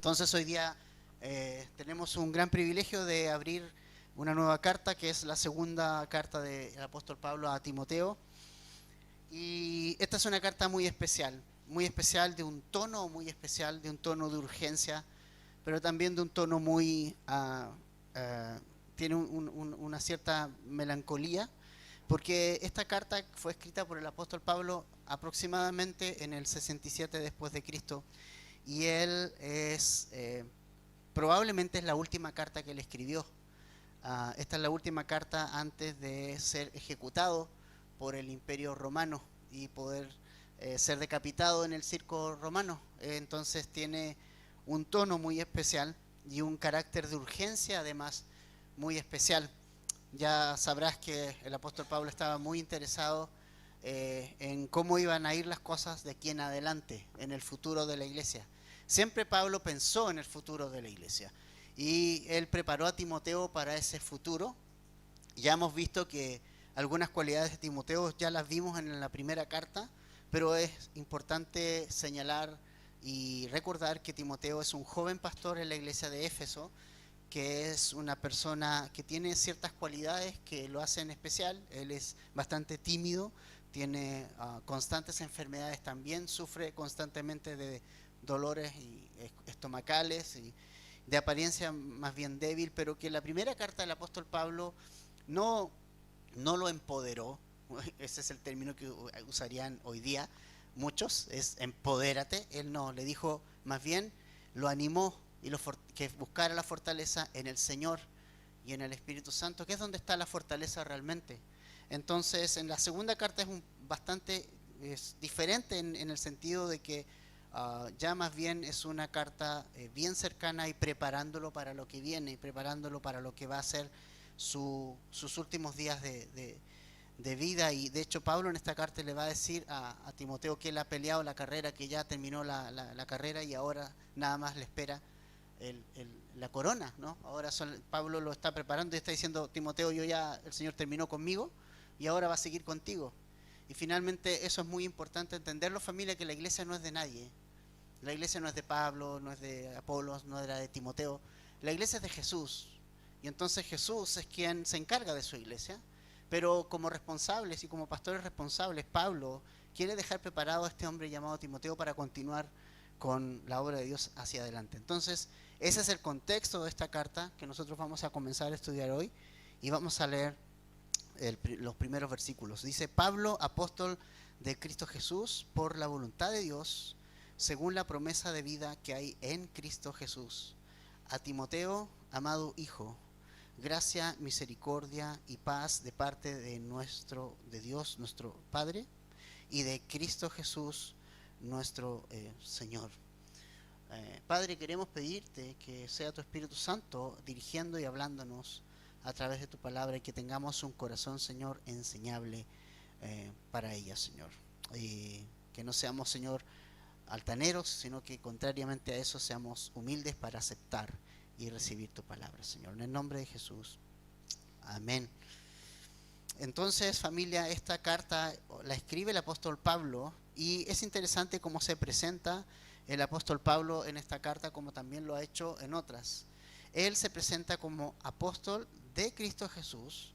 Entonces hoy día tenemos un gran privilegio de abrir una nueva carta, que es la segunda carta del apóstol Pablo a Timoteo. Y esta es una carta muy especial de un tono muy especial, de un tono de urgencia, pero también de un tono muy... tiene una cierta melancolía, porque esta carta fue escrita por el apóstol Pablo aproximadamente en el 67 después de Cristo, y él probablemente es la última carta que él escribió. Esta es la última carta antes de ser ejecutado por el Imperio Romano y poder ser decapitado en el circo romano. Entonces tiene un tono muy especial y un carácter de urgencia además muy especial. Ya sabrás que el apóstol Pablo estaba muy interesado en cómo iban a ir las cosas de aquí en adelante, en el futuro de la iglesia. Siempre Pablo pensó en el futuro de la iglesia y él preparó a Timoteo para ese futuro. Ya hemos visto que algunas cualidades de Timoteo ya las vimos en la primera carta, pero es importante señalar y recordar que Timoteo es un joven pastor en la iglesia de Éfeso, que es una persona que tiene ciertas cualidades que lo hacen especial. Él es bastante tímido, tiene constantes enfermedades también, sufre constantemente de dolores estomacales y de apariencia más bien débil, pero que la primera carta del apóstol Pablo no, no lo empoderó. Ese es el término que usarían hoy día muchos, es empodérate. Él no, le dijo más bien, lo animó y que buscara la fortaleza en el Señor y en el Espíritu Santo, que es donde está la fortaleza realmente. Entonces, en la segunda carta es diferente en el sentido de que ya más bien es una carta bien cercana y preparándolo para lo que viene, preparándolo para lo que va a ser sus últimos días de vida. Y de hecho Pablo en esta carta le va a decir a Timoteo que él ha peleado la carrera, que ya terminó la carrera y ahora nada más le espera la corona, ¿no? Ahora Pablo lo está preparando y está diciendo: Timoteo, el Señor terminó conmigo y ahora va a seguir contigo. Y finalmente eso es muy importante entenderlo, familia, que la iglesia no es de nadie. La iglesia no es de Pablo, no es de Apolos, no era de Timoteo. La iglesia es de Jesús. Y entonces Jesús es quien se encarga de su iglesia. Pero como responsables y como pastores responsables, Pablo quiere dejar preparado a este hombre llamado Timoteo para continuar con la obra de Dios hacia adelante. Entonces, ese es el contexto de esta carta que nosotros vamos a comenzar a estudiar hoy, y vamos a leer los primeros versículos. Dice: Pablo, apóstol de Cristo Jesús, por la voluntad de Dios, según la promesa de vida que hay en Cristo Jesús, a Timoteo, amado hijo, gracia, misericordia y paz de parte de Dios nuestro Padre y de Cristo Jesús nuestro Señor. Padre, queremos pedirte que sea tu Espíritu Santo dirigiendo y hablándonos a través de tu palabra, y que tengamos un corazón, Señor, enseñable para ella, Señor. Y que no seamos, Señor, altaneros, sino que contrariamente a eso seamos humildes para aceptar y recibir tu palabra, Señor. En el nombre de Jesús. Amén. Entonces, familia, esta carta la escribe el apóstol Pablo, y es interesante cómo se presenta el apóstol Pablo en esta carta, como también lo ha hecho en otras. Él se presenta como apóstol de Cristo Jesús.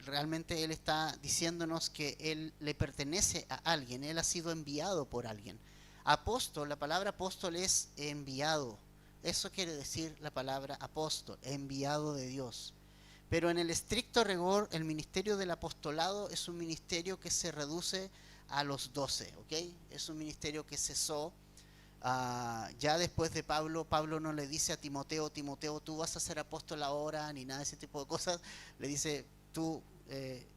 Realmente él está diciéndonos que él le pertenece a alguien, él ha sido enviado por alguien. Apóstol, la palabra apóstol es enviado. Eso quiere decir la palabra apóstol, enviado de Dios. Pero en el estricto rigor, el ministerio del apostolado es un ministerio que se reduce a los 12, ¿ok? Es un ministerio que cesó ya después de Pablo. Pablo no le dice a Timoteo: Timoteo, tú vas a ser apóstol ahora, ni nada de ese tipo de cosas. Le dice: tú,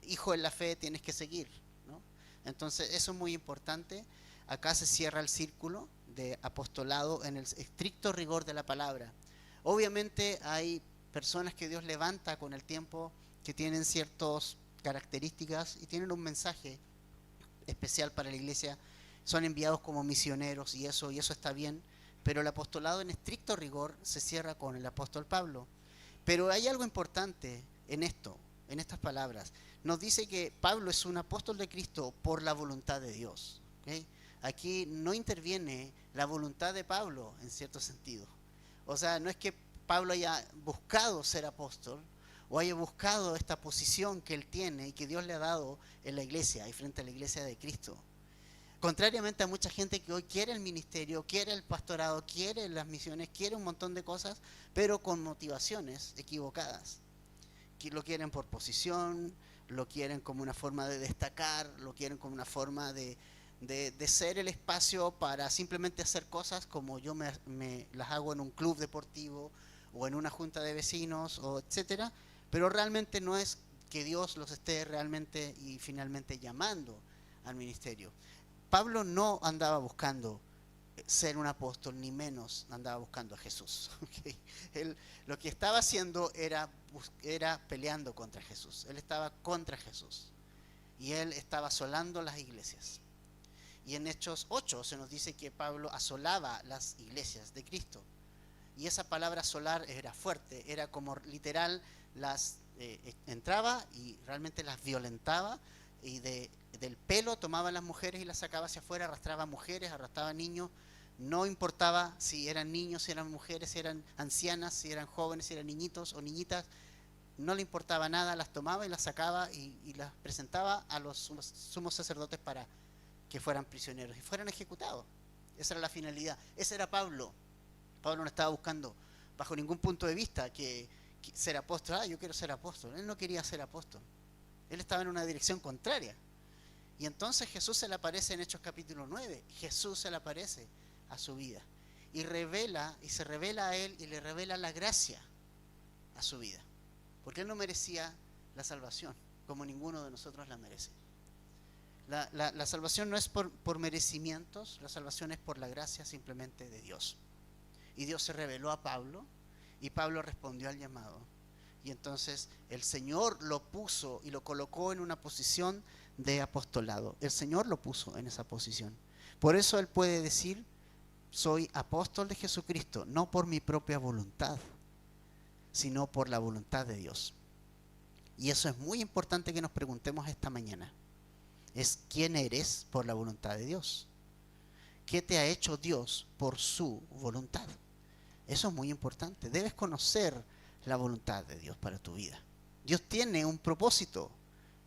hijo en la fe, tienes que seguir, ¿no? Entonces eso es muy importante. Acá se cierra el círculo de apostolado en el estricto rigor de la palabra. Obviamente hay personas que Dios levanta con el tiempo, que tienen ciertas características y tienen un mensaje especial para la iglesia, son enviados como misioneros y eso está bien, pero el apostolado en estricto rigor se cierra con el apóstol Pablo. Pero hay algo importante en esto, en estas palabras. Nos dice que Pablo es un apóstol de Cristo por la voluntad de Dios, ¿okay? aquí no interviene la voluntad de Pablo en cierto sentido. O sea, no es que Pablo haya buscado ser apóstol o haya buscado esta posición que él tiene y que Dios le ha dado en la iglesia y frente a la iglesia de Cristo. Contrariamente a mucha gente que hoy quiere el ministerio, quiere el pastorado, quiere las misiones, quiere un montón de cosas, pero con motivaciones equivocadas. Que lo quieren por posición, lo quieren como una forma de destacar, lo quieren como una forma de ser el espacio para simplemente hacer cosas como yo me las hago en un club deportivo o en una junta de vecinos, o etcétera, pero realmente no es que Dios los esté realmente y finalmente llamando al ministerio. Pablo no andaba buscando ser un apóstol, ni menos andaba buscando a Jesús. ¿Okay? Él lo que estaba haciendo era peleando contra Jesús. Él estaba contra Jesús. Y él estaba asolando las iglesias. Y en Hechos 8 se nos dice que Pablo asolaba las iglesias de Cristo. Y esa palabra asolar era fuerte, era como literal, las entraba y realmente las violentaba, y del pelo tomaba a las mujeres y las sacaba hacia afuera, arrastraba mujeres, arrastraba niños, no importaba si eran niños, si eran mujeres, si eran ancianas, si eran jóvenes, si eran niñitos o niñitas, no le importaba nada, las tomaba y las sacaba y las presentaba a los sumos sacerdotes para que fueran prisioneros y fueran ejecutados. Esa era la finalidad, ese era Pablo. Pablo no estaba buscando bajo ningún punto de vista que ser apóstol. Yo quiero ser apóstol. Él no quería ser apóstol. Él estaba en una dirección contraria. Y entonces Jesús se le aparece en Hechos capítulo 9. Jesús se le aparece a su vida. Y se revela a él y le revela la gracia a su vida. Porque él no merecía la salvación, como ninguno de nosotros la merece. La salvación no es por merecimientos, la salvación es por la gracia simplemente de Dios. Y Dios se reveló a Pablo y Pablo respondió al llamado. Y entonces el Señor lo puso y lo colocó en una posición de apostolado. El Señor lo puso en esa posición. Por eso él puede decir, soy apóstol de Jesucristo, no por mi propia voluntad, sino por la voluntad de Dios. Y eso es muy importante que nos preguntemos esta mañana. Es ¿quién eres por la voluntad de Dios? ¿Qué te ha hecho Dios por su voluntad? Eso es muy importante. Debes conocer la voluntad de Dios para tu vida. Dios tiene un propósito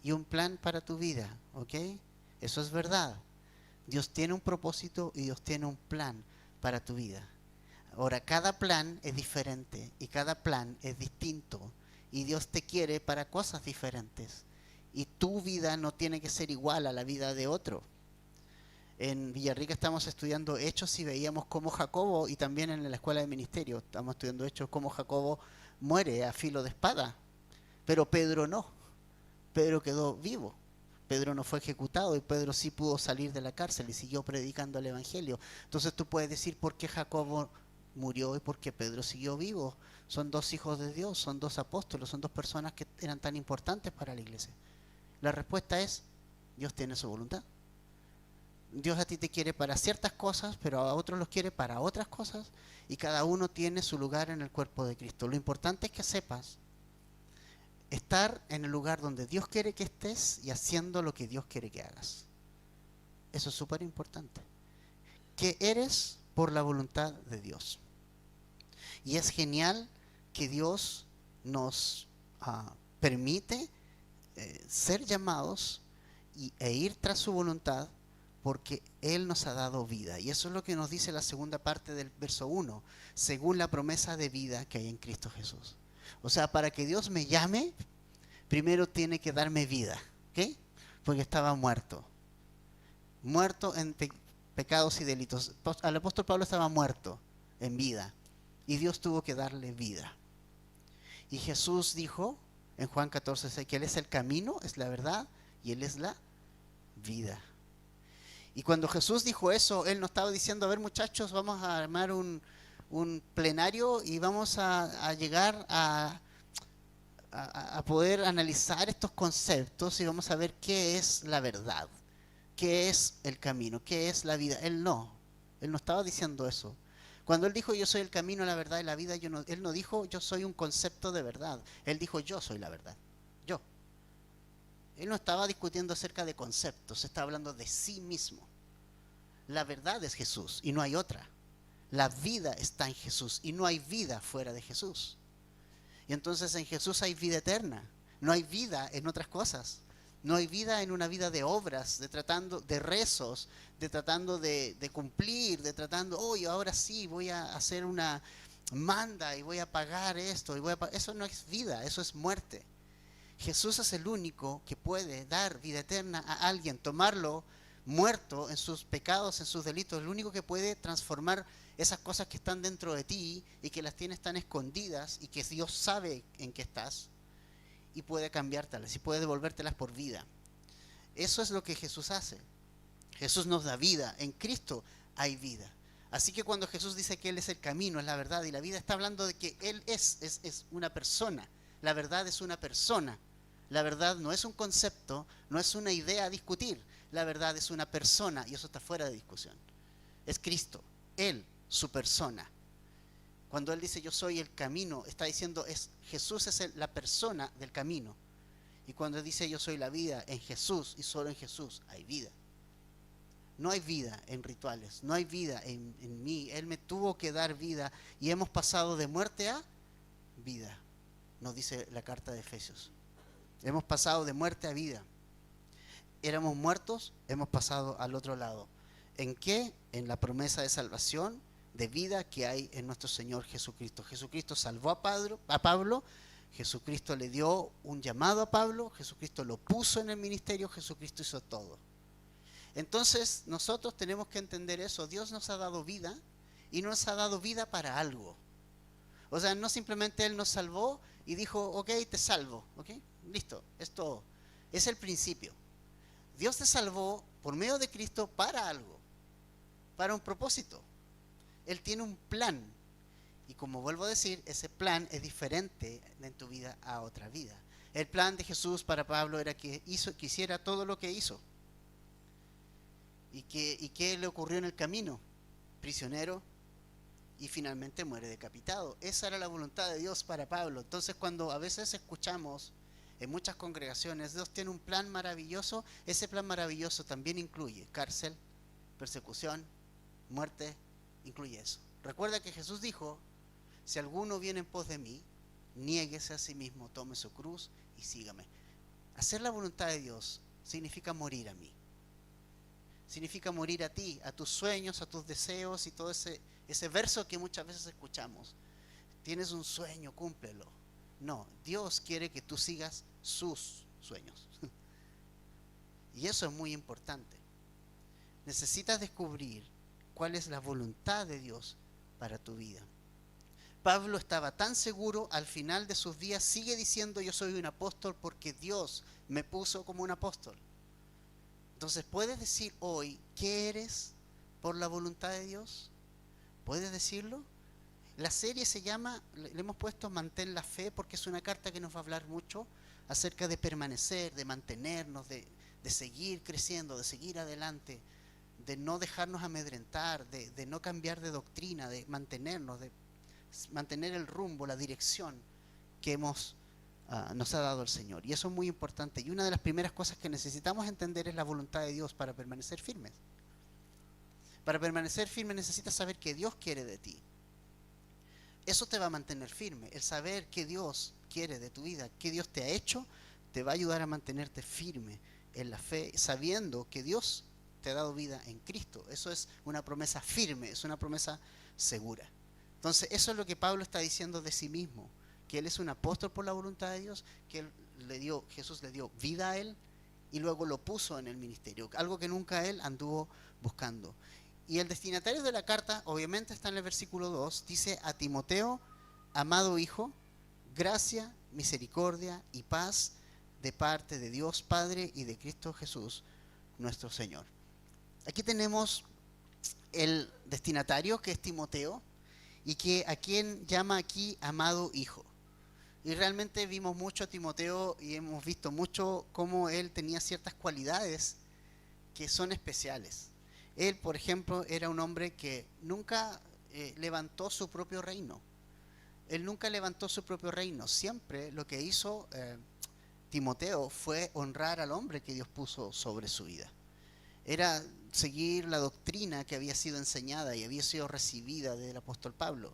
y un plan para tu vida, ¿ok? Eso es verdad. Dios tiene un propósito y Dios tiene un plan para tu vida. Ahora, cada plan es diferente y cada plan es distinto. Y Dios te quiere para cosas diferentes. Y tu vida no tiene que ser igual a la vida de otro. En Villarrica estamos estudiando Hechos y veíamos cómo Jacobo, y también en la escuela de ministerio estamos estudiando Hechos, cómo Jacobo muere a filo de espada. Pero Pedro no. Pedro quedó vivo. Pedro no fue ejecutado y Pedro sí pudo salir de la cárcel y siguió predicando el evangelio. Entonces tú puedes decir por qué Jacobo murió y por qué Pedro siguió vivo. Son dos hijos de Dios, son dos apóstoles, son dos personas que eran tan importantes para la iglesia. La respuesta es, Dios tiene su voluntad. Dios a ti te quiere para ciertas cosas, pero a otros los quiere para otras cosas, y cada uno tiene su lugar en el cuerpo de Cristo. Lo importante es que sepas estar en el lugar donde Dios quiere que estés y haciendo lo que Dios quiere que hagas. Eso es súper importante. Que eres por la voluntad de Dios. Y es genial que Dios nos permite ser llamados e ir tras su voluntad, porque Él nos ha dado vida. Y eso es lo que nos dice la segunda parte del verso 1, según la promesa de vida que hay en Cristo Jesús. O sea, para que Dios me llame, primero tiene que darme vida, ¿ok? Porque estaba muerto. Muerto en pecados y delitos. El apóstol Pablo estaba muerto en vida. Y Dios tuvo que darle vida. Y Jesús dijo en Juan 14:6 que Él es el camino, es la verdad y Él es la vida. Y cuando Jesús dijo eso, Él no estaba diciendo, a ver muchachos, vamos a armar un plenario y vamos a llegar a poder analizar estos conceptos y vamos a ver qué es la verdad, qué es el camino, qué es la vida. Él no estaba diciendo eso. Cuando Él dijo yo soy el camino, la verdad y la vida, Él no dijo yo soy un concepto de verdad. Él dijo yo soy la verdad, yo. Él no estaba discutiendo acerca de conceptos, estaba hablando de sí mismo. La verdad es Jesús y no hay otra. La vida está en Jesús y no hay vida fuera de Jesús. Y entonces en Jesús hay vida eterna. No hay vida en otras cosas. No hay vida en una vida de obras, de rezos, de tratando de cumplir, de tratando, hoy ahora sí voy a hacer una manda y voy a pagar esto. Eso no es vida, eso es muerte. Jesús es el único que puede dar vida eterna a alguien, tomarlo muerto en sus pecados, en sus delitos. El único que puede transformar esas cosas que están dentro de ti y que las tienes tan escondidas y que Dios sabe en qué estás, y puede cambiártelas y puede devolvértelas por vida. Eso es lo que Jesús hace. Jesús nos da vida. En Cristo hay vida. Así que cuando Jesús dice que Él es el camino, es la verdad y la vida, está hablando de que Él es una persona. La verdad es una persona. La verdad no es un concepto, no es una idea a discutir. La verdad es una persona y eso está fuera de discusión. Es Cristo, Él, su persona. Cuando Él dice yo soy el camino, está diciendo Jesús es la persona del camino. Y cuando Él dice yo soy la vida, en Jesús y solo en Jesús hay vida. No hay vida en rituales, no hay vida en mí. Él me tuvo que dar vida y hemos pasado de muerte a vida, nos dice la carta de Efesios. Hemos pasado de muerte a vida. Éramos muertos, hemos pasado al otro lado. ¿En qué? En la promesa de salvación, de vida que hay en nuestro Señor Jesucristo. Jesucristo salvó a Pablo, Jesucristo le dio un llamado a Pablo, Jesucristo lo puso en el ministerio, Jesucristo hizo todo. Entonces nosotros tenemos que entender eso. Dios nos ha dado vida y nos ha dado vida para algo. O sea, no simplemente Él nos salvó y dijo, ok, te salvo, ok, listo, es todo. Es el principio. Dios te salvó por medio de Cristo para algo, para un propósito. Él tiene un plan. Y como vuelvo a decir, ese plan es diferente en tu vida a otra vida. El plan de Jesús para Pablo era que hiciera todo lo que hizo. ¿Y qué le ocurrió en el camino? Prisionero y finalmente muere decapitado. Esa era la voluntad de Dios para Pablo. Entonces cuando a veces escuchamos en muchas congregaciones, Dios tiene un plan maravilloso, ese plan maravilloso también incluye cárcel, persecución, muerte, incluye eso. Recuerda que Jesús dijo, si alguno viene en pos de mí, niéguese a sí mismo, tome su cruz y sígame. Hacer la voluntad de Dios significa morir a mí. Significa morir a ti, a tus sueños, a tus deseos y todo ese verso que muchas veces escuchamos. Tienes un sueño, cúmplelo. No, Dios quiere que tú sigas sus sueños. Y eso es muy importante. Necesitas descubrir cuál es la voluntad de Dios para tu vida. Pablo estaba tan seguro, al final de sus días sigue diciendo yo soy un apóstol porque Dios me puso como un apóstol. Entonces, ¿puedes decir hoy qué eres por la voluntad de Dios? ¿Puedes decirlo? La serie se llama, le hemos puesto Mantén la Fe, porque es una carta que nos va a hablar mucho acerca de permanecer, de mantenernos, de seguir creciendo, de seguir adelante, de no dejarnos amedrentar, de no cambiar de doctrina, de mantenernos, de mantener el rumbo, la dirección que nos ha dado el Señor. Y eso es muy importante. Y una de las primeras cosas que necesitamos entender es la voluntad de Dios para permanecer firmes. Para permanecer firme necesitas saber qué Dios quiere de ti. Eso te va a mantener firme. El saber qué Dios quiere de tu vida, qué Dios te ha hecho, te va a ayudar a mantenerte firme en la fe, sabiendo que Dios te ha dado vida en Cristo. Eso es una promesa firme, es una promesa segura. Entonces, eso es lo que Pablo está diciendo de sí mismo, que él es un apóstol por la voluntad de Dios, que Jesús le dio vida a él y luego lo puso en el ministerio, algo que nunca él anduvo buscando. Y el destinatario de la carta, obviamente está en el versículo 2, dice a Timoteo, amado hijo, gracia, misericordia y paz de parte de Dios Padre y de Cristo Jesús, nuestro Señor. Aquí tenemos el destinatario, que es Timoteo, y que a quien llama aquí amado hijo. Y realmente vimos mucho a Timoteo y hemos visto mucho cómo él tenía ciertas cualidades que son especiales. Él, por ejemplo, era un hombre que nunca levantó su propio reino. Él nunca levantó su propio reino. Siempre lo que hizo Timoteo fue honrar al hombre que Dios puso sobre su vida. era seguir la doctrina que había sido enseñada y había sido recibida del apóstol Pablo.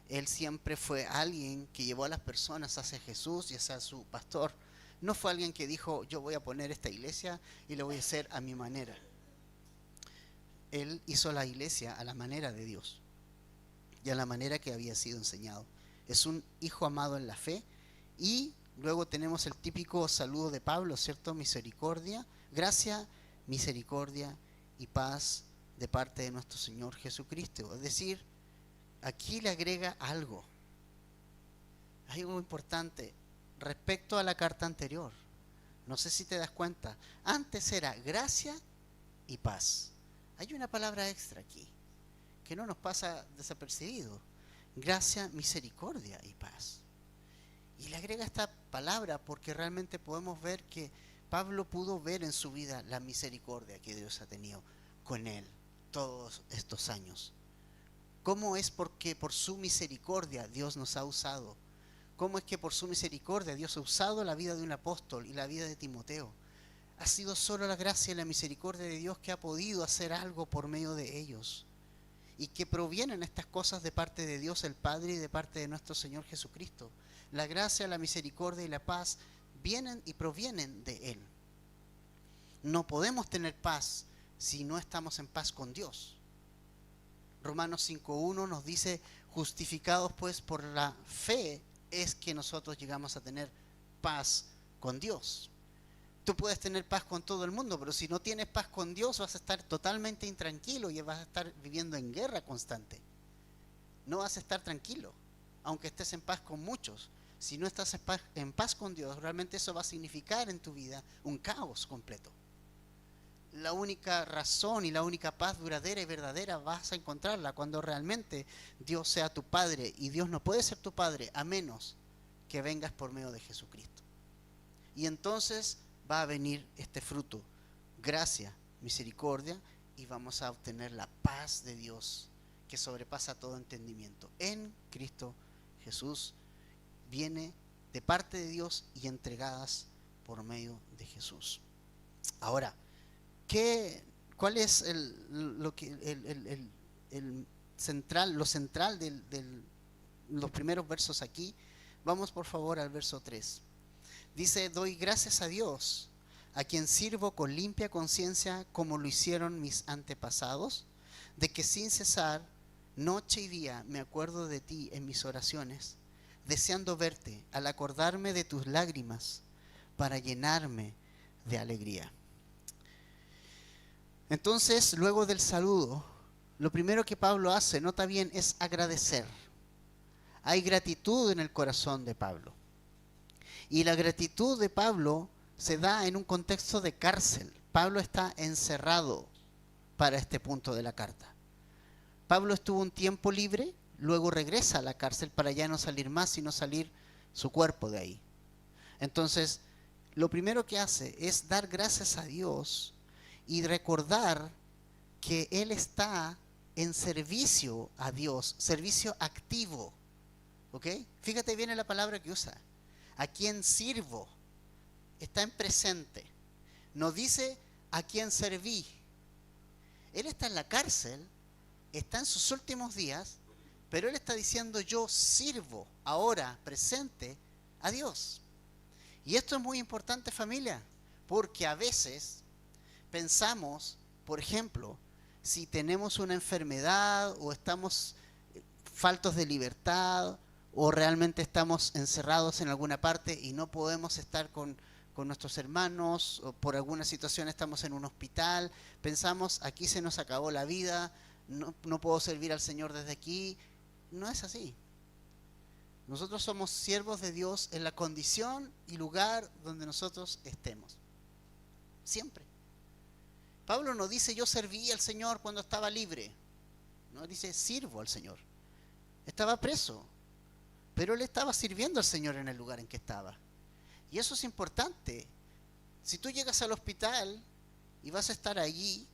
Él siempre fue alguien que llevó a las personas hacia Jesús y hacia su pastor. No fue alguien que dijo, yo voy a poner esta iglesia y lo voy a hacer a mi manera. Él hizo la iglesia a la manera de Dios y a la manera que había sido enseñado. Es un hijo amado en la fe. Y luego tenemos el típico saludo de Pablo, ¿cierto? Misericordia, gracia, misericordia y paz de parte de nuestro Señor Jesucristo. Es decir, aquí le agrega algo importante respecto a la carta anterior. No sé si te das cuenta. Antes era gracia y paz. Hay una palabra extra aquí que no nos pasa desapercibido. Gracia, misericordia y paz. Y le agrega esta palabra porque realmente podemos ver que Pablo pudo ver en su vida la misericordia que Dios ha tenido con él todos estos años. ¿Cómo es porque por su misericordia Dios nos ha usado? ¿Cómo es que por su misericordia Dios ha usado la vida de un apóstol y la vida de Timoteo? Ha sido solo la gracia y la misericordia de Dios que ha podido hacer algo por medio de ellos. Y que provienen estas cosas de parte de Dios el Padre y de parte de nuestro Señor Jesucristo. La gracia, la misericordia y la paz vienen y provienen de Él. No podemos tener paz si no estamos en paz con Dios. Romanos 5:1 nos dice, justificados pues por la fe es que nosotros llegamos a tener paz con Dios. Tú puedes tener paz con todo el mundo, pero si no tienes paz con Dios vas a estar totalmente intranquilo y vas a estar viviendo en guerra constante. No vas a estar tranquilo, aunque estés en paz con muchos. Si no estás en paz con Dios, realmente eso va a significar en tu vida un caos completo. La única razón y la única paz duradera y verdadera vas a encontrarla cuando realmente Dios sea tu Padre. Y Dios no puede ser tu Padre a menos que vengas por medio de Jesucristo. Y entonces va a venir este fruto, gracia, misericordia, y vamos a obtener la paz de Dios que sobrepasa todo entendimiento. En Cristo Jesús viene de parte de Dios y entregadas por medio de Jesús. Ahora, ¿cuál es lo central de los primeros versos aquí? Vamos por favor al verso 3. Dice, doy gracias a Dios, a quien sirvo con limpia conciencia como lo hicieron mis antepasados, de que sin cesar, noche y día, me acuerdo de ti en mis oraciones, deseando verte al acordarme de tus lágrimas para llenarme de alegría. Entonces, luego del saludo, lo primero que Pablo hace, nota bien, es agradecer. Hay gratitud en el corazón de Pablo. Y la gratitud de Pablo se da en un contexto de cárcel. Pablo está encerrado para este punto de la carta. Pablo estuvo un tiempo libre, luego regresa a la cárcel para ya no salir más, sino salir su cuerpo de ahí. Entonces, lo primero que hace es dar gracias a Dios y recordar que él está en servicio a Dios, servicio activo. ¿Ok? Fíjate bien en la palabra que usa. ¿A quién sirvo? Está en presente. No dice a quién serví. Él está en la cárcel, está en sus últimos días, pero él está diciendo yo sirvo ahora, presente, a Dios. Y esto es muy importante, familia, porque a veces pensamos, por ejemplo, si tenemos una enfermedad o estamos faltos de libertad o realmente estamos encerrados en alguna parte y no podemos estar con nuestros hermanos o por alguna situación estamos en un hospital, pensamos aquí se nos acabó la vida, no puedo servir al Señor desde aquí. No es así. Nosotros somos siervos de Dios en la condición y lugar donde nosotros estemos. Siempre. Pablo no dice yo serví al Señor cuando estaba libre. No, dice sirvo al Señor. Estaba preso, pero él estaba sirviendo al Señor en el lugar en que estaba. Y eso es importante. Si tú llegas al hospital y vas a estar allí,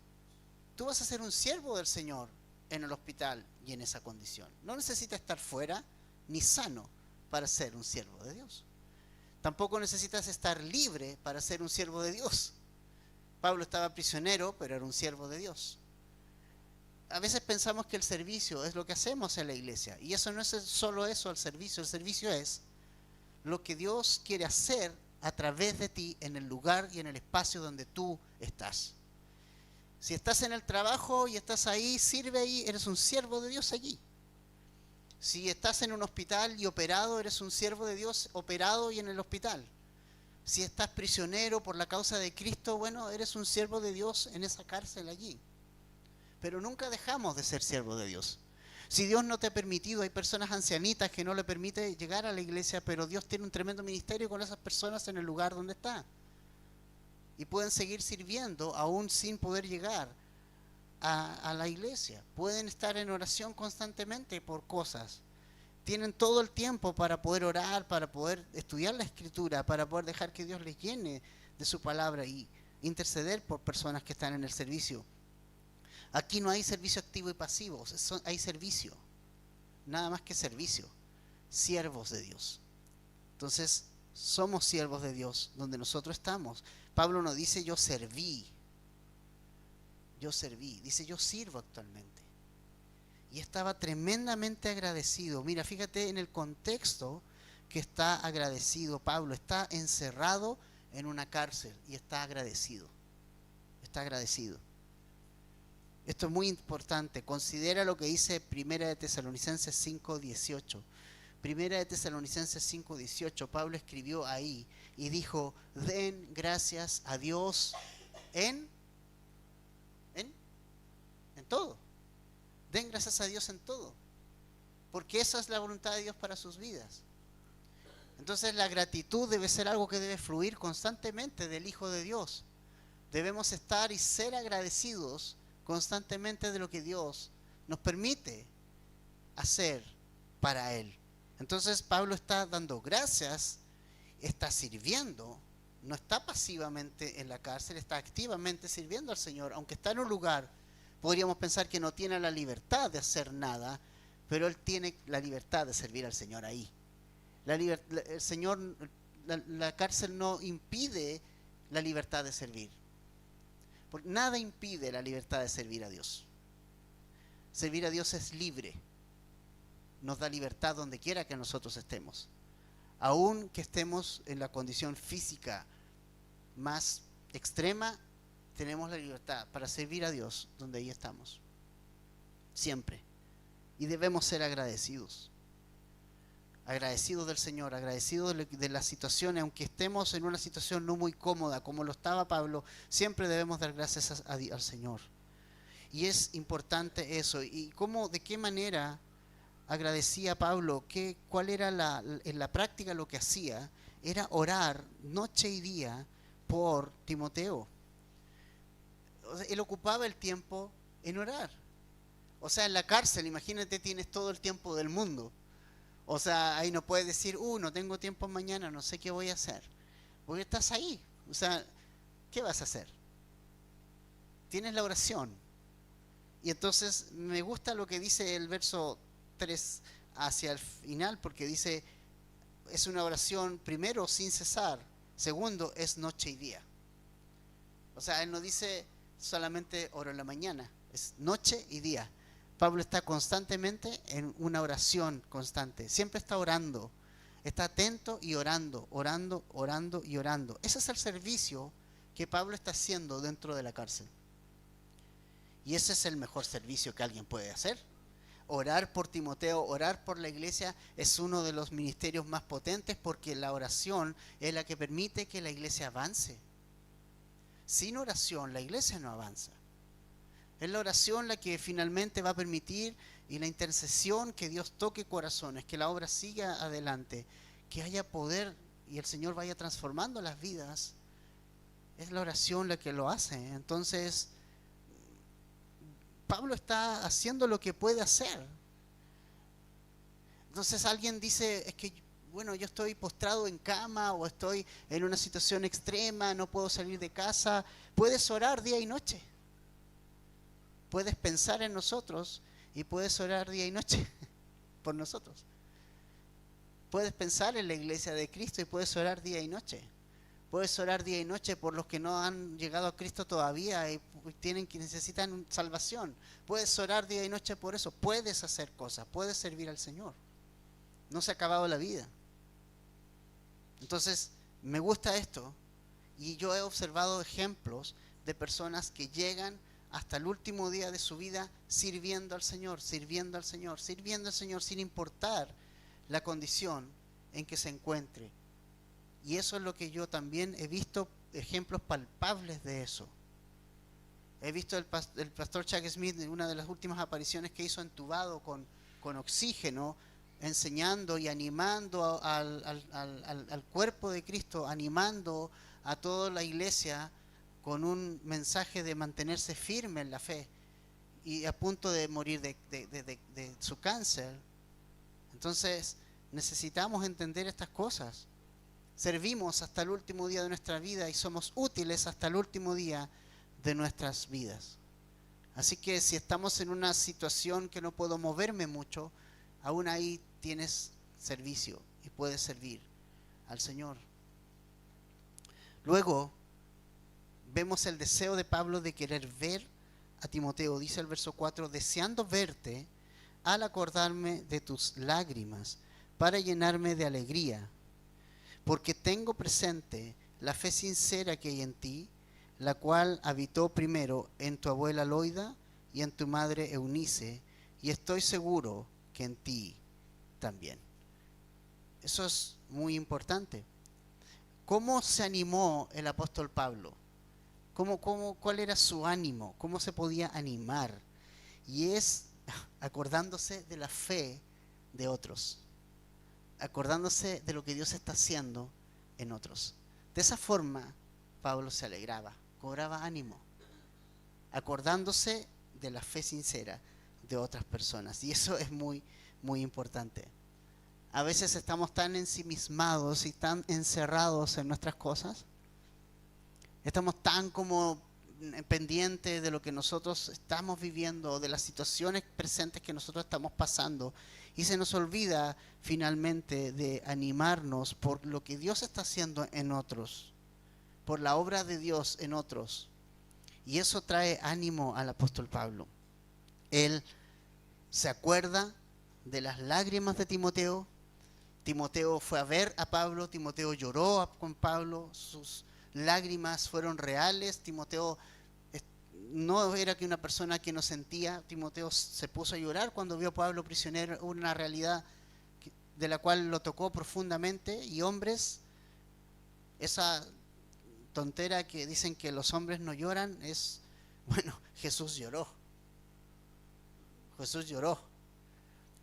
tú vas a ser un siervo del Señor en el hospital y en esa condición. No necesitas estar fuera ni sano para ser un siervo de Dios. Tampoco necesitas estar libre para ser un siervo de Dios. Pablo estaba prisionero, pero era un siervo de Dios. A veces pensamos que el servicio es lo que hacemos en la iglesia, y eso no es solo eso, el servicio es lo que Dios quiere hacer a través de ti en el lugar y en el espacio donde tú estás. Si estás en el trabajo y estás ahí, sirve ahí, eres un siervo de Dios allí. Si estás en un hospital y operado, eres un siervo de Dios operado y en el hospital. Si estás prisionero por la causa de Cristo, bueno, eres un siervo de Dios en esa cárcel allí. Pero nunca dejamos de ser siervos de Dios. Si Dios no te ha permitido, hay personas ancianitas que no le permite llegar a la iglesia, pero Dios tiene un tremendo ministerio con esas personas en el lugar donde está. Y pueden seguir sirviendo aún sin poder llegar a la iglesia. Pueden estar en oración constantemente por cosas. Tienen todo el tiempo para poder orar, para poder estudiar la Escritura, para poder dejar que Dios les llene de su palabra y interceder por personas que están en el servicio. Aquí no hay servicio activo y pasivo, hay servicio, nada más que servicio, siervos de Dios. Entonces, somos siervos de Dios donde nosotros estamos. Pablo no dice yo serví, dice yo sirvo actualmente. Y estaba tremendamente agradecido. Mira, fíjate en el contexto que está agradecido. Pablo está encerrado en una cárcel y está agradecido. Está agradecido. Esto es muy importante. Considera lo que dice Primera de Tesalonicenses 5:18. Primera de Tesalonicenses 5:18. Pablo escribió ahí y dijo: den gracias a Dios en todo. Den gracias a Dios en todo. Porque esa es la voluntad de Dios para sus vidas. Entonces la gratitud debe ser algo que debe fluir constantemente del Hijo de Dios. Debemos estar y ser agradecidos constantemente de lo que Dios nos permite hacer para Él. Entonces Pablo está dando gracias, está sirviendo, no está pasivamente en la cárcel, está activamente sirviendo al Señor, aunque está en un lugar, podríamos pensar que no tiene la libertad de hacer nada, pero Él tiene la libertad de servir al Señor ahí. El Señor, la cárcel no impide la libertad de servir. Porque nada impide la libertad de servir a Dios. Servir a Dios es libre. Nos da libertad donde quiera que nosotros estemos. Aun que estemos en la condición física más extrema, tenemos la libertad para servir a Dios donde ahí estamos. Siempre. Y debemos ser agradecidos. Agradecidos del Señor, agradecidos de las situaciones, aunque estemos en una situación no muy cómoda, como lo estaba Pablo, siempre debemos dar gracias al Señor. Y es importante eso. ¿Y cómo, de qué manera agradecía Pablo? ¿Cuál era en la práctica lo que hacía? Era orar noche y día por Timoteo. O sea, él ocupaba el tiempo en orar. O sea, en la cárcel, imagínate, tienes todo el tiempo del mundo. O sea, ahí no puedes decir, no tengo tiempo mañana, no sé qué voy a hacer. Porque estás ahí. O sea, ¿qué vas a hacer? Tienes la oración. Y entonces me gusta lo que dice el verso 3 hacia el final, porque dice, es una oración, primero, sin cesar. Segundo, es noche y día. O sea, él no dice solamente oro en la mañana, es noche y día. Pablo está constantemente en una oración constante. Siempre está orando. Está atento y orando, orando, orando y orando. Ese es el servicio que Pablo está haciendo dentro de la cárcel. Y ese es el mejor servicio que alguien puede hacer. Orar por Timoteo, orar por la iglesia es uno de los ministerios más potentes, porque la oración es la que permite que la iglesia avance. Sin oración la iglesia no avanza. Es la oración la que finalmente va a permitir, y la intercesión, que Dios toque corazones, que la obra siga adelante, que haya poder y el Señor vaya transformando las vidas. Es la oración la que lo hace. Entonces, Pablo está haciendo lo que puede hacer. Entonces alguien dice, es que bueno, yo estoy postrado en cama o estoy en una situación extrema, no puedo salir de casa. Puedes orar día y noche. Puedes pensar en nosotros y puedes orar día y noche por nosotros. Puedes pensar en la iglesia de Cristo y puedes orar día y noche. Puedes orar día y noche por los que no han llegado a Cristo todavía y necesitan salvación. Puedes orar día y noche por eso. Puedes hacer cosas, puedes servir al Señor. No se ha acabado la vida. Entonces, me gusta esto y yo he observado ejemplos de personas que llegan hasta el último día de su vida sirviendo al Señor, sirviendo al Señor, sirviendo al Señor sin importar la condición en que se encuentre. Y eso es lo que yo también he visto ejemplos palpables de eso. He visto el pastor Chuck Smith en una de las últimas apariciones que hizo entubado con oxígeno, enseñando y animando al cuerpo de Cristo, animando a toda la iglesia con un mensaje de mantenerse firme en la fe y a punto de morir de su cáncer. Entonces necesitamos entender estas cosas. Servimos hasta el último día de nuestra vida y somos útiles hasta el último día de nuestras vidas. Así que si estamos en una situación que no puedo moverme mucho, aún ahí tienes servicio y puedes servir al Señor. Luego vemos el deseo de Pablo de querer ver a Timoteo. Dice el verso 4, deseando verte al acordarme de tus lágrimas para llenarme de alegría, porque tengo presente la fe sincera que hay en ti, la cual habitó primero en tu abuela Loida y en tu madre Eunice, y estoy seguro que en ti también. Eso es muy importante. ¿Cómo se animó el apóstol Pablo? ¿Cuál era su ánimo? ¿Cómo se podía animar? Y es acordándose de la fe de otros, acordándose de lo que Dios está haciendo en otros. De esa forma, Pablo se alegraba, cobraba ánimo, acordándose de la fe sincera de otras personas. Y eso es muy, muy importante. A veces estamos tan ensimismados y tan encerrados en nuestras cosas. Estamos tan como pendientes de lo que nosotros estamos viviendo, de las situaciones presentes que nosotros estamos pasando, y se nos olvida finalmente de animarnos por lo que Dios está haciendo en otros, por la obra de Dios en otros. Y eso trae ánimo al apóstol Pablo. Él se acuerda de las lágrimas de Timoteo. Timoteo fue a ver a Pablo, Timoteo lloró con Pablo, sus lágrimas fueron reales. Timoteo no era que una persona que no sentía. Timoteo se puso a llorar cuando vio a Pablo prisionero, una realidad de la cual lo tocó profundamente. Y hombres, esa tontera que dicen que los hombres no lloran es, bueno, Jesús lloró. Jesús lloró.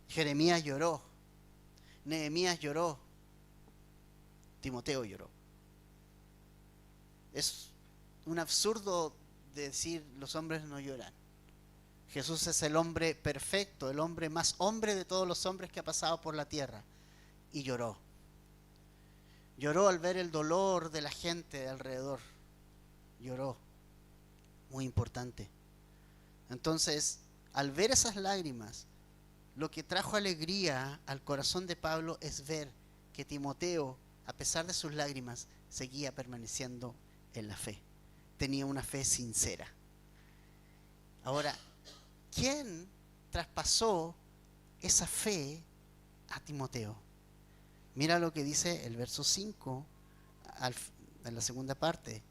Jeremías lloró. Nehemías lloró. Timoteo lloró. Es un absurdo decir los hombres no lloran. Jesús es el hombre perfecto, el hombre más hombre de todos los hombres que ha pasado por la tierra, y lloró. Lloró al ver el dolor de la gente de alrededor. Lloró. Muy importante. Entonces, al ver esas lágrimas, lo que trajo alegría al corazón de Pablo es ver que Timoteo, a pesar de sus lágrimas, seguía permaneciendo en la fe. Tenía una fe sincera. Ahora, ¿quién traspasó esa fe a Timoteo? Mira lo que dice el verso 5, en la segunda parte.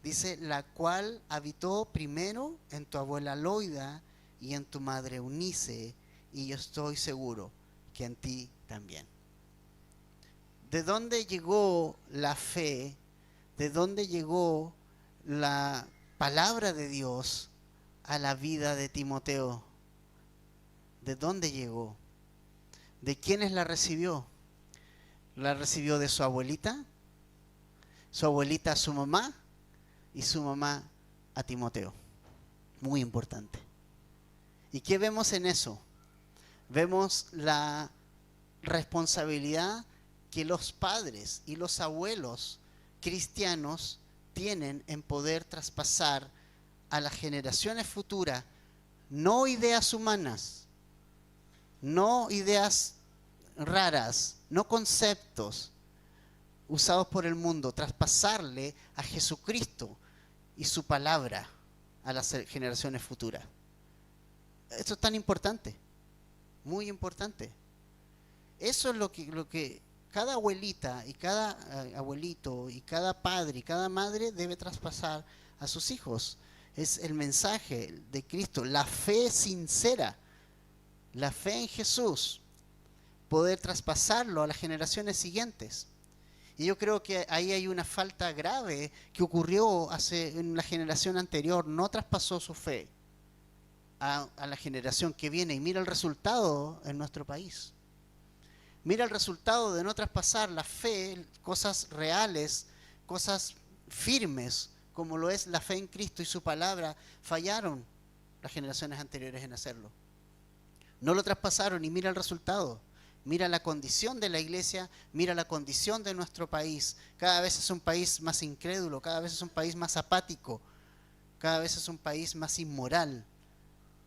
Dice, la cual habitó primero en tu abuela Loida y en tu madre Eunice, y yo estoy seguro que en ti también. ¿De dónde llegó la fe? ¿De dónde llegó la palabra de Dios a la vida de Timoteo? ¿De dónde llegó? ¿De quiénes la recibió? La recibió de su abuelita a su mamá, y su mamá a Timoteo. Muy importante. ¿Y qué vemos en eso? Vemos la responsabilidad que los padres y los abuelos cristianos tienen en poder traspasar a las generaciones futuras no ideas humanas, no ideas raras, no conceptos, usados por el mundo, traspasarle a Jesucristo y su palabra a las generaciones futuras. Esto es tan importante, muy importante. Eso es lo que cada abuelita y cada abuelito y cada padre y cada madre debe traspasar a sus hijos. Es el mensaje de Cristo, la fe sincera, la fe en Jesús, poder traspasarlo a las generaciones siguientes. Y yo creo que ahí hay una falta grave que ocurrió en la generación anterior, no traspasó su fe a la generación que viene, y mira el resultado en nuestro país. Mira el resultado de no traspasar la fe, cosas reales, cosas firmes, como lo es la fe en Cristo y su palabra. Fallaron las generaciones anteriores en hacerlo. No lo traspasaron y mira el resultado. Mira la condición de la iglesia, mira la condición de nuestro país. Cada vez es un país más incrédulo, cada vez es un país más apático, cada vez es un país más inmoral,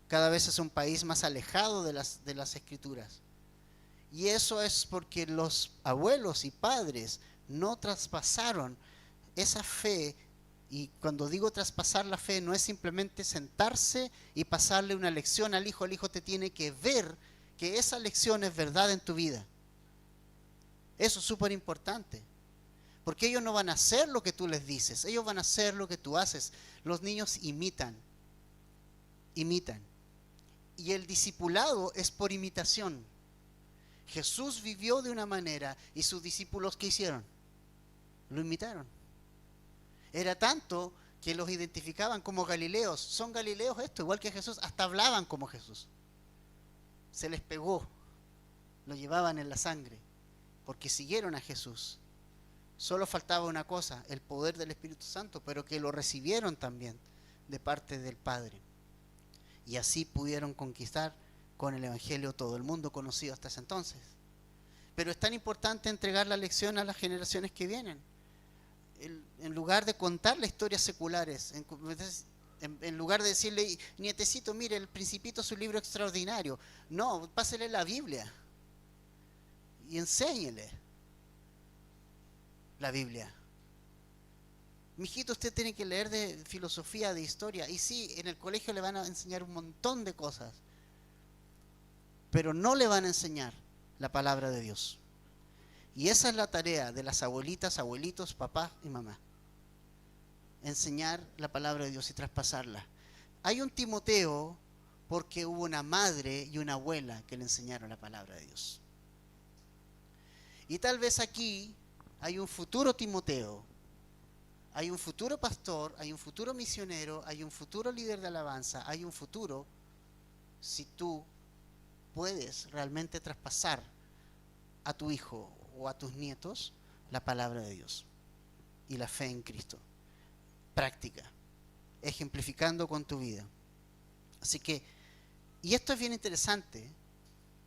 cada vez es un país más alejado de las escrituras. Y eso es porque los abuelos y padres no traspasaron esa fe. Y cuando digo traspasar la fe, no es simplemente sentarse y pasarle una lección al hijo. El hijo te tiene que ver que esa lección es verdad en tu vida. Eso es súper importante. Porque ellos no van a hacer lo que tú les dices, ellos van a hacer lo que tú haces. Los niños imitan. Y el discipulado es por imitación. Jesús vivió de una manera y sus discípulos, ¿qué hicieron? Lo imitaron. Era tanto que los identificaban como galileos. Son galileos esto, igual que Jesús, hasta hablaban como Jesús. Se les pegó, lo llevaban en la sangre, porque siguieron a Jesús. Solo faltaba una cosa, el poder del Espíritu Santo, pero que lo recibieron también de parte del Padre. Y así pudieron conquistar con el Evangelio todo el mundo conocido hasta ese entonces. Pero es tan importante entregar la lección a las generaciones que vienen. En lugar de contar las historias seculares, en lugar de decirle, nietecito, mire, El Principito es un libro extraordinario. No, pásele la Biblia y enséñele la Biblia. Mijito, usted tiene que leer de filosofía, de historia. Y sí, en el colegio le van a enseñar un montón de cosas, pero no le van a enseñar la palabra de Dios. Y esa es la tarea de las abuelitas, abuelitos, papá y mamá. Enseñar la palabra de Dios y traspasarla. Hay un Timoteo porque hubo una madre y una abuela que le enseñaron la palabra de Dios. Y tal vez aquí hay un futuro Timoteo, hay un futuro pastor, hay un futuro misionero, hay un futuro líder de alabanza, hay un futuro si tú puedes realmente traspasar a tu hijo o a tus nietos la palabra de Dios y la fe en Cristo. Práctica, ejemplificando con tu vida. Así que, y esto es bien interesante,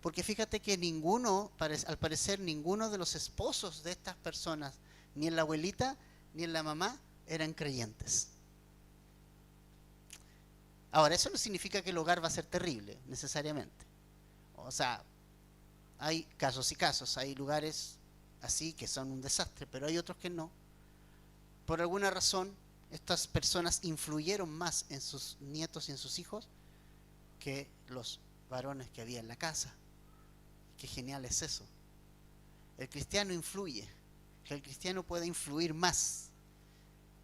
porque fíjate que al parecer ninguno de los esposos de estas personas, ni en la abuelita ni en la mamá, eran creyentes. Ahora, eso no significa que el hogar va a ser terrible, necesariamente. O sea, hay casos y casos, hay lugares así que son un desastre, pero hay otros que no. Por alguna razón, estas personas influyeron más en sus nietos y en sus hijos que los varones que había en la casa. Qué genial es eso. El cristiano influye, que el cristiano puede influir más,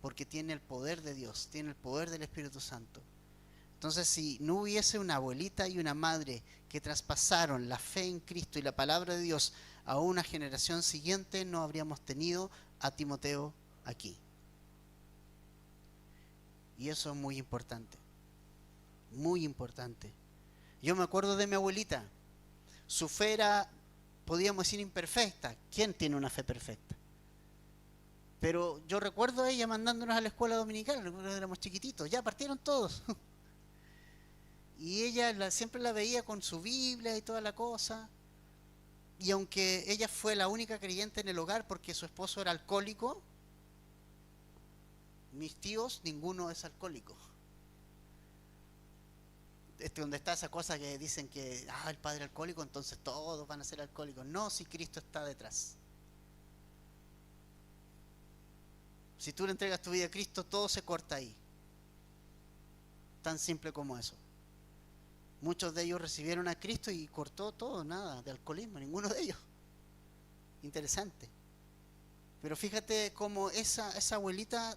porque tiene el poder de Dios, tiene el poder del Espíritu Santo. Entonces, si no hubiese una abuelita y una madre que traspasaron la fe en Cristo y la palabra de Dios a una generación siguiente, no habríamos tenido a Timoteo aquí. Y eso es muy importante, muy importante. Yo me acuerdo de mi abuelita. Su fe era, podríamos decir, imperfecta. ¿Quién tiene una fe perfecta? Pero yo recuerdo a ella mandándonos a la escuela dominical, cuando éramos chiquititos, ya partieron todos. Y ella siempre la veía con su Biblia y toda la cosa. Y aunque ella fue la única creyente en el hogar porque su esposo era alcohólico, mis tíos, ninguno es alcohólico. Donde está esa cosa que dicen que el padre alcohólico, entonces todos van a ser alcohólicos. No, si Cristo está detrás. Si tú le entregas tu vida a Cristo, todo se corta ahí. Tan simple como eso. Muchos de ellos recibieron a Cristo y cortó todo, nada de alcoholismo, ninguno de ellos. Interesante. Pero fíjate cómo esa abuelita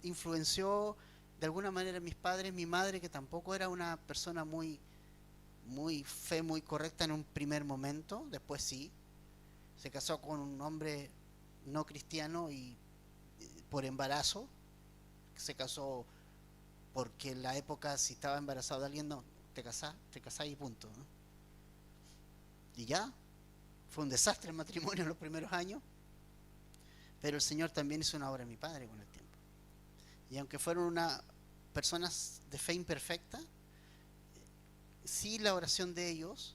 influenció de alguna manera a mis padres, mi madre, que tampoco era una persona muy correcta en un primer momento, después sí. Se casó con un hombre no cristiano y por embarazo. Se casó porque en la época, si estaba embarazado de alguien, no, te casás y punto, ¿no? Y ya, fue un desastre el matrimonio en los primeros años, pero el Señor también hizo una obra en mi padre con el tiempo. Y aunque fueron personas de fe imperfecta, sí, la oración de ellos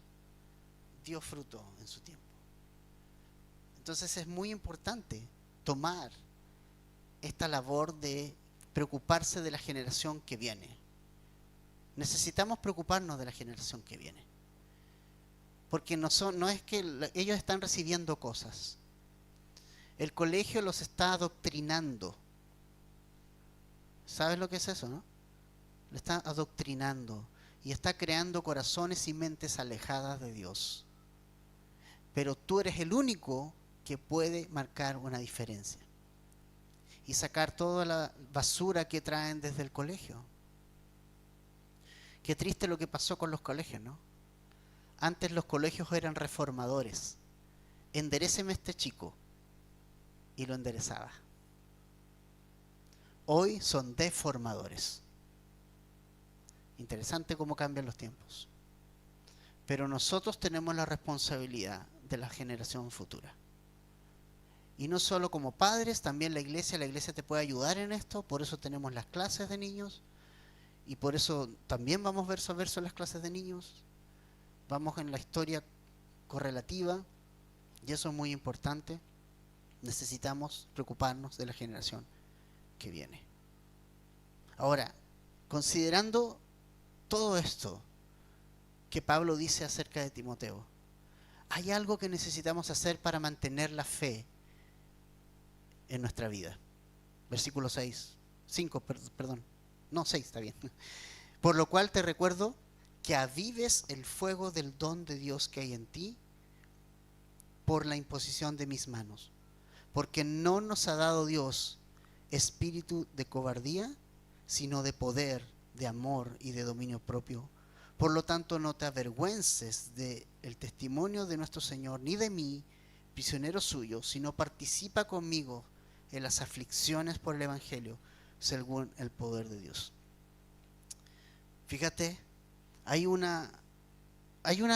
dio fruto en su tiempo. Entonces es muy importante tomar esta labor de preocuparse de la generación que viene. Necesitamos preocuparnos de la generación que viene. Porque no es que ellos están recibiendo cosas. El colegio los está adoctrinando. ¿Sabes lo que es eso, no? Lo está adoctrinando y está creando corazones y mentes alejadas de Dios. Pero tú eres el único que puede marcar una diferencia y sacar toda la basura que traen desde el colegio. Qué triste lo que pasó con los colegios, ¿no? Antes los colegios eran reformadores. Enderéceme este chico, y lo enderezaba. Hoy son deformadores. Interesante cómo cambian los tiempos. Pero nosotros tenemos la responsabilidad de la generación futura. Y no solo como padres, también la iglesia te puede ayudar en esto. Por eso tenemos las clases de niños. Y por eso también vamos verso a verso en las clases de niños. Vamos en la historia correlativa. Y eso es muy importante. Necesitamos preocuparnos de la generación que viene. Ahora, considerando todo esto que Pablo dice acerca de Timoteo, hay algo que necesitamos hacer para mantener la fe en nuestra vida. Versículo 5, perdón. No, 6, está bien. Por lo cual te recuerdo que avives el fuego del don de Dios que hay en ti por la imposición de mis manos. Porque no nos ha dado Dios espíritu de cobardía, sino de poder, de amor y de dominio propio. Por lo tanto, no te avergüences del testimonio de nuestro Señor, ni de mí, prisionero suyo, sino participa conmigo en las aflicciones por el Evangelio, según el poder de Dios. Fíjate, hay una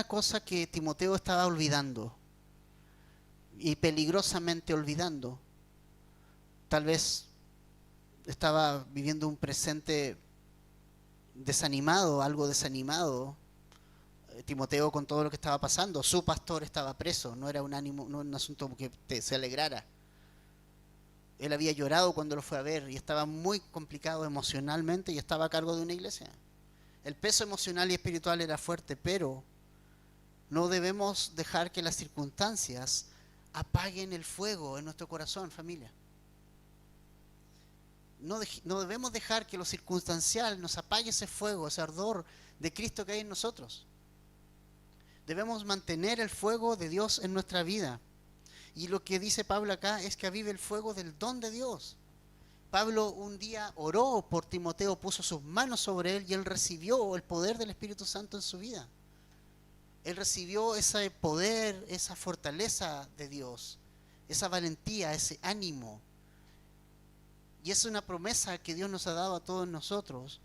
cosa que Timoteo estaba olvidando, y peligrosamente olvidando. Tal vez estaba viviendo un presente desanimado, algo desanimado. Timoteo, con todo lo que estaba pasando, su pastor estaba preso, no era un asunto que se alegrara. Él había llorado cuando lo fue a ver y estaba muy complicado emocionalmente y estaba a cargo de una iglesia. El peso emocional y espiritual era fuerte, pero no debemos dejar que las circunstancias apaguen el fuego en nuestro corazón, familia. No debemos dejar que lo circunstancial nos apague ese fuego, ese ardor de Cristo que hay en nosotros. Debemos mantener el fuego de Dios en nuestra vida. Y lo que dice Pablo acá es que avive el fuego del don de Dios. Pablo un día oró por Timoteo, puso sus manos sobre él y él recibió el poder del Espíritu Santo en su vida. Él recibió ese poder, esa fortaleza de Dios, esa valentía, ese ánimo. Y es una promesa que Dios nos ha dado a todos nosotros.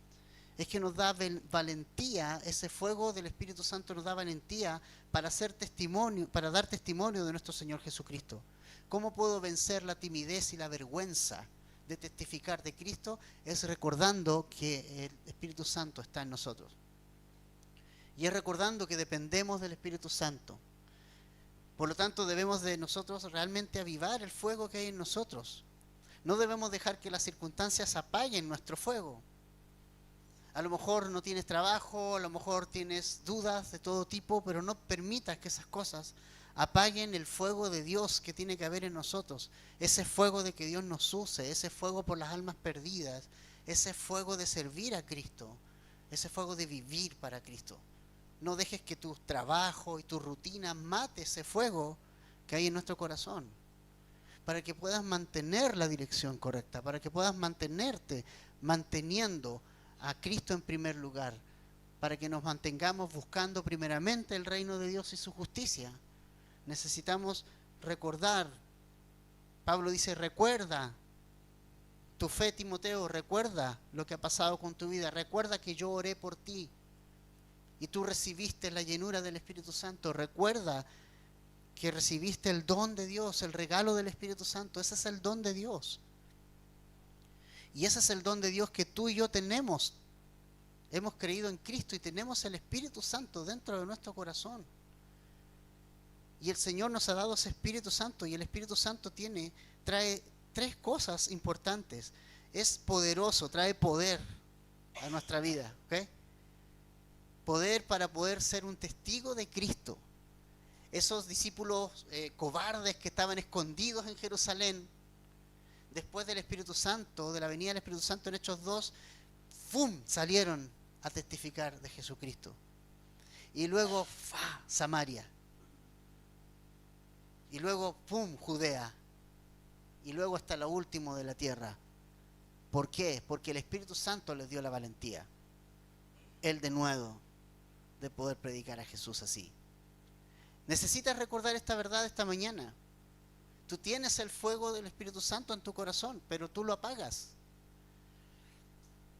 Es que nos da valentía, ese fuego del Espíritu Santo nos da valentía para hacer testimonio, para dar testimonio de nuestro Señor Jesucristo. ¿Cómo puedo vencer la timidez y la vergüenza de testificar de Cristo? Es recordando que el Espíritu Santo está en nosotros. Y es recordando que dependemos del Espíritu Santo. Por lo tanto, debemos de nosotros realmente avivar el fuego que hay en nosotros. No debemos dejar que las circunstancias apaguen nuestro fuego. A lo mejor no tienes trabajo, a lo mejor tienes dudas de todo tipo, pero no permitas que esas cosas Apaguen el fuego de Dios que tiene que haber en nosotros. Ese fuego de que Dios nos use, ese fuego por las almas perdidas, ese fuego de servir a Cristo, ese fuego de vivir para Cristo. No dejes que tu trabajo y tu rutina mate ese fuego que hay en nuestro corazón, para que puedas mantener la dirección correcta, para que puedas mantenerte manteniendo a Cristo en primer lugar, para que nos mantengamos buscando primeramente el reino de Dios y su justicia. Necesitamos recordar, Pablo dice, recuerda tu fe, Timoteo, recuerda lo que ha pasado con tu vida, recuerda que yo oré por ti y tú recibiste la llenura del Espíritu Santo, recuerda que recibiste el don de Dios, el regalo del Espíritu Santo. Ese es el don de Dios. Y ese es el don de Dios que tú y yo tenemos. Hemos creído en Cristo y tenemos el Espíritu Santo dentro de nuestro corazón. Y el Señor nos ha dado ese Espíritu Santo, y el Espíritu Santo trae tres cosas importantes. Es poderoso, trae poder a nuestra vida, ¿ok? Poder para poder ser un testigo de Cristo. Esos discípulos cobardes que estaban escondidos en Jerusalén, después del Espíritu Santo, de la venida del Espíritu Santo en Hechos 2, ¡fum!, salieron a testificar de Jesucristo. Y luego, Samaria. Y luego, ¡pum!, Judea. Y luego hasta lo último de la tierra. ¿Por qué? Porque el Espíritu Santo les dio la valentía, el denuedo de poder predicar a Jesús así. Necesitas recordar esta verdad esta mañana. Tú tienes el fuego del Espíritu Santo en tu corazón, pero tú lo apagas.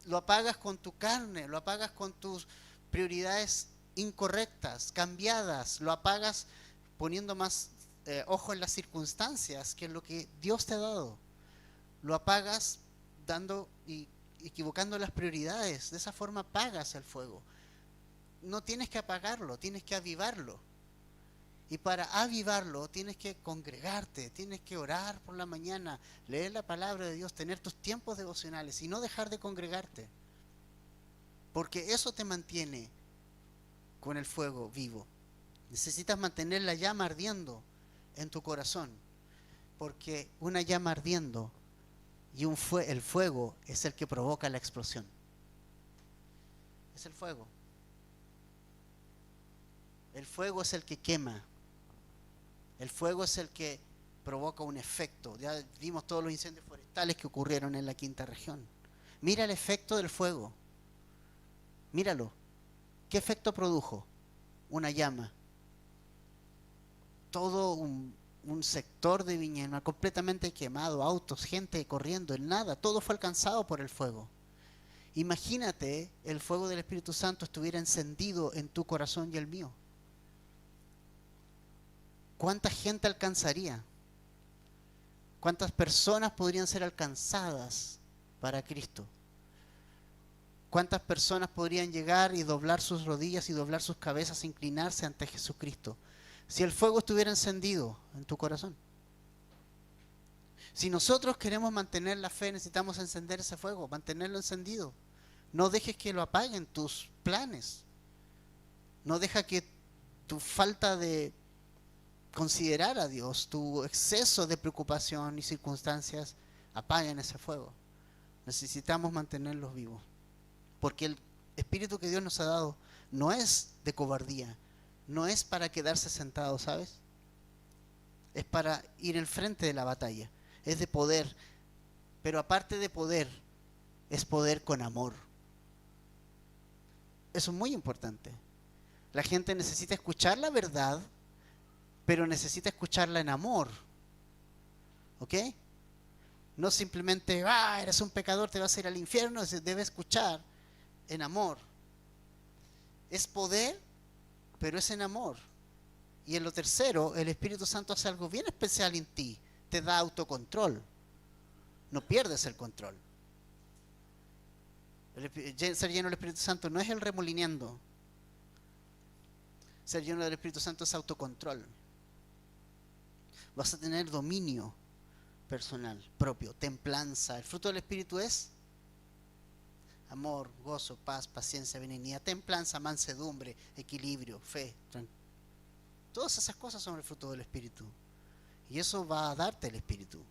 Lo apagas con tu carne, lo apagas con tus prioridades incorrectas, cambiadas, lo apagas poniendo más ojo en las circunstancias que en lo que Dios te ha dado. Lo apagas dando y equivocando las prioridades. De esa forma apagas el fuego. No tienes que apagarlo, tienes que avivarlo. Y para avivarlo tienes que congregarte, tienes que orar por la mañana, leer la palabra de Dios, tener tus tiempos devocionales y no dejar de congregarte. Porque eso te mantiene con el fuego vivo. Necesitas mantener la llama ardiendo en tu corazón. Porque una llama ardiendo y el fuego es el que provoca la explosión. Es el fuego. El fuego es el que quema. El fuego es el que provoca un efecto. Ya vimos todos los incendios forestales que ocurrieron en la quinta región. Mira el efecto del fuego. Míralo. ¿Qué efecto produjo? Una llama. Todo un sector de Viña completamente quemado, autos, gente corriendo, en nada. Todo fue alcanzado por el fuego. Imagínate el fuego del Espíritu Santo estuviera encendido en tu corazón y el mío. ¿Cuánta gente alcanzaría? ¿Cuántas personas podrían ser alcanzadas para Cristo? ¿Cuántas personas podrían llegar y doblar sus rodillas y doblar sus cabezas e inclinarse ante Jesucristo? Si el fuego estuviera encendido en tu corazón. Si nosotros queremos mantener la fe, necesitamos encender ese fuego, mantenerlo encendido. No dejes que lo apaguen tus planes. No deja que tu falta de considerar a Dios, tu exceso de preocupación y circunstancias apaguen ese fuego. Necesitamos mantenerlos vivos, porque el espíritu que Dios nos ha dado no es de cobardía, no es para quedarse sentado, ¿sabes? Es para ir al frente de la batalla, es de poder, pero aparte de poder, es poder con amor. Eso es muy importante. La gente necesita escuchar la verdad, pero necesita escucharla en amor. ¿Ok? No simplemente, eres un pecador, te vas a ir al infierno. Se debe escuchar en amor. Es poder, pero es en amor. Y en lo tercero, el Espíritu Santo hace algo bien especial en ti. Te da autocontrol. No pierdes el control. Ser lleno del Espíritu Santo no es el remolineando. Ser lleno del Espíritu Santo es autocontrol. Vas a tener dominio personal, propio, templanza. El fruto del Espíritu es amor, gozo, paz, paciencia, benignidad, templanza, mansedumbre, equilibrio, fe. Todas esas cosas son el fruto del Espíritu. Y eso va a darte el Espíritu.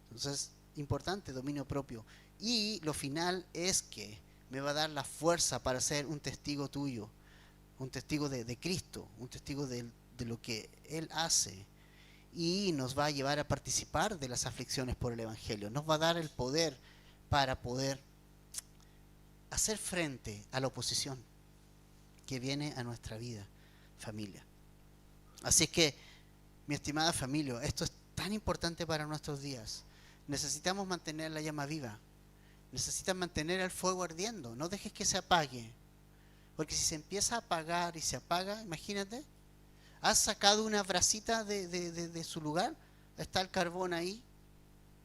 Entonces, importante, dominio propio. Y lo final es que me va a dar la fuerza para ser un testigo tuyo, un testigo de Cristo, un testigo de lo que Él hace. Y nos va a llevar a participar de las aflicciones por el Evangelio. Nos va a dar el poder para poder hacer frente a la oposición que viene a nuestra vida, familia. Así es que, mi estimada familia, esto es tan importante para nuestros días. Necesitamos mantener la llama viva. Necesitas mantener el fuego ardiendo. No dejes que se apague. Porque si se empieza a apagar y se apaga, imagínate, has sacado una brasita de su lugar, está el carbón ahí,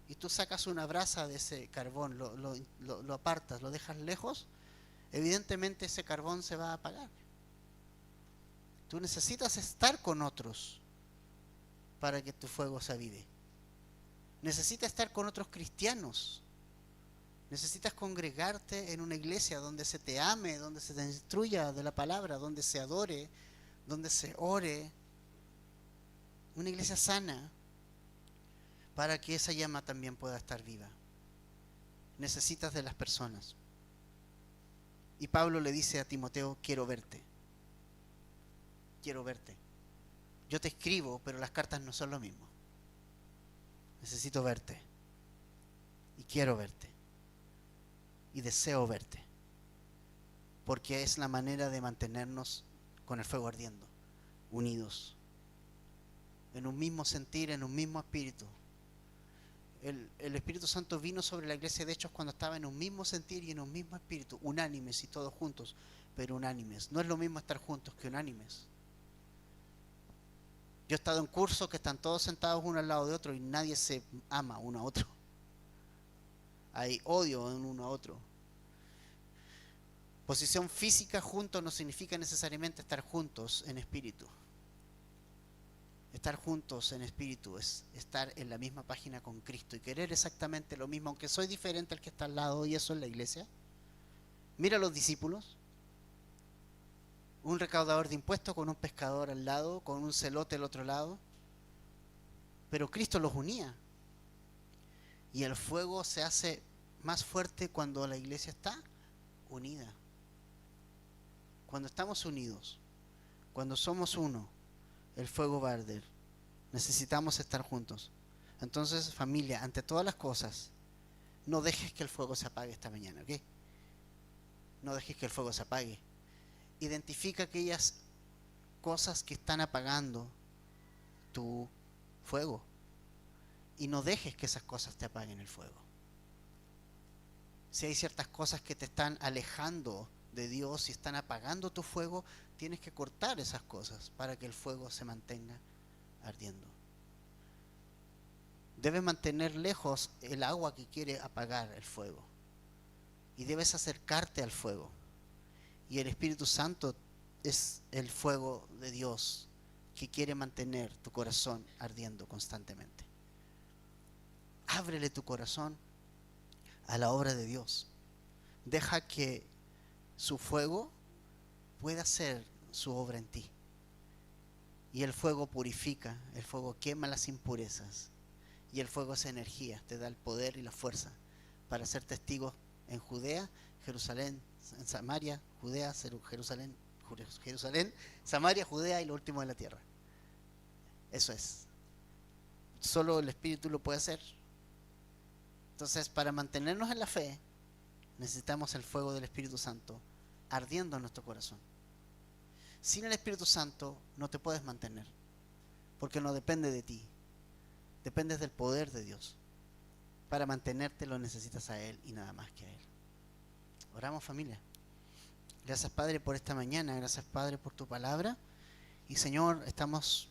y tú sacas una brasa de ese carbón, lo apartas, lo dejas lejos, evidentemente ese carbón se va a apagar. Tú necesitas estar con otros para que tu fuego se avive. Necesitas estar con otros cristianos. Necesitas congregarte en una iglesia donde se te ame, donde se te instruya de la palabra, donde se adore, donde se ore. Una iglesia sana para que esa llama también pueda estar viva. Necesitas de las personas. Y Pablo le dice a Timoteo, quiero verte. Quiero verte. Yo te escribo, pero las cartas no son lo mismo. Necesito verte. Y quiero verte. Y deseo verte. Porque es la manera de mantenernos con el fuego ardiendo, unidos, en un mismo sentir, en un mismo espíritu. El Espíritu Santo vino sobre la iglesia de Hechos cuando estaba en un mismo sentir y en un mismo espíritu, unánimes y todos juntos, pero unánimes. No es lo mismo estar juntos que unánimes. Yo he estado en cursos que están todos sentados uno al lado de otro y nadie se ama uno a otro. Hay odio en uno a otro. Posición física juntos no significa necesariamente estar juntos en espíritu. Estar juntos en espíritu es estar en la misma página con Cristo y querer exactamente lo mismo, aunque soy diferente al que está al lado, y eso es la iglesia. Mira a los discípulos. Un recaudador de impuestos con un pescador al lado, con un celote al otro lado. Pero Cristo los unía. Y el fuego se hace más fuerte cuando la iglesia está unida. Cuando estamos unidos, cuando somos uno, el fuego va a arder. Necesitamos estar juntos. Entonces, familia, ante todas las cosas, no dejes que el fuego se apague esta mañana, ¿ok? No dejes que el fuego se apague. Identifica aquellas cosas que están apagando tu fuego. Y no dejes que esas cosas te apaguen el fuego. Si hay ciertas cosas que te están alejando de Dios y están apagando tu fuego, tienes que cortar esas cosas para que el fuego se mantenga ardiendo. Debes mantener lejos el agua que quiere apagar el fuego. Y debes acercarte al fuego. Y el Espíritu Santo es el fuego de Dios que quiere mantener tu corazón ardiendo constantemente. Ábrele tu corazón a la obra de Dios. Deja que su fuego pueda hacer su obra en ti. Y el fuego purifica, el fuego quema las impurezas. Y el fuego es energía, te da el poder y la fuerza para ser testigo en Judea, Jerusalén, en Samaria, Judea, Jerusalén, Samaria, Judea y lo último de la tierra. Eso es. Solo el Espíritu lo puede hacer. Entonces, para mantenernos en la fe, necesitamos el fuego del Espíritu Santo ardiendo en nuestro corazón. Sin el Espíritu Santo no te puedes mantener, porque no depende de ti. Dependes del poder de Dios. Para mantenerte lo necesitas a Él y nada más que a Él. Oramos, familia. Gracias, Padre, por esta mañana. Gracias, Padre, por tu palabra. Y Señor, estamos